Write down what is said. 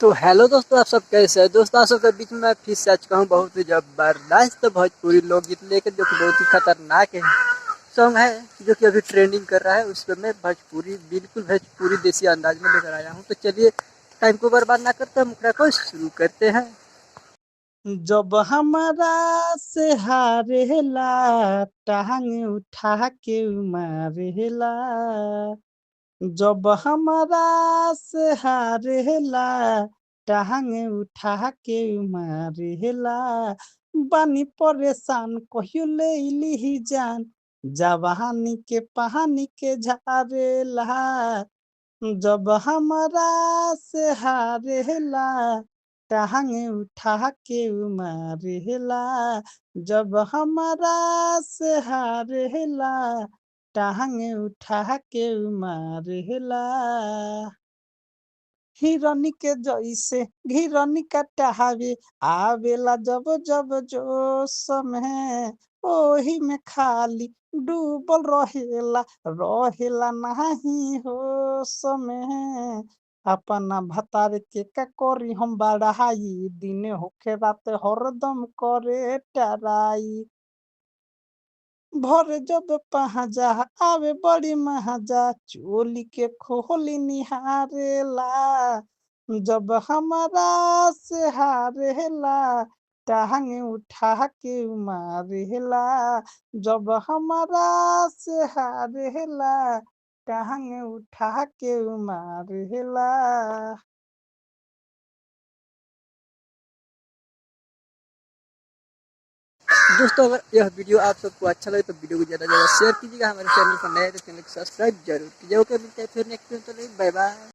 तो हेलो दोस्तों, आप सब कैसे हैं? दोस्तों, आप सबके बीच में मैं फिर से आ चुका हूँ बहुत ही जबरदस्त भोजपुरी लोकगीत लेकर, जो कि बहुत ही खतरनाक है सॉन्ग है, जो कि अभी ट्रेंडिंग कर रहा है। उस पर मैं भोजपुरी, बिल्कुल भोजपुरी देसी अंदाज में लेकर आया हूँ। तो चलिए, टाइम को बर्बाद ना करते हैं, मुखड़ा को शुरू करते हैं। जब हमरा से हारेला टांग उठा के मारेला। जब हमरा से हारेला टांग उठा के मारेला। बानी परेशान कहियो ले ली जान, जवानी के पानी के झारेला। जब हमरा से हारेला टांग उठा के मारेला। जब हमरा से हारेला टांग उठा के मारेला। हिरनी के जैसे घिरनी कटावे आवेला जब जब जोश में, ओही में खाली डूबल रहेला रहेला नाही होश में। अपना भतार के का करी हम बड़ाई, दिन होखे रात हरदम करे टराई। भर जब पहाजा आवे बड़ी महाजा, चोली के खोली निहारेला। जब हमारा से हारेला टांग उठा के मारेला। जब हमारा से हारेला टांग उठा के मारेला। दोस्तों, अगर यह वीडियो आप सबको अच्छा लगे तो वीडियो को ज़्यादा से ज़्यादा शेयर कीजिएगा। हमारे चैनल पर नए हैं तो चैनल को सब्सक्राइब जरूर कीजिएगा। ओके, मिलते हैं फिर नेक्स्ट वीडियो। तो बाय बाय।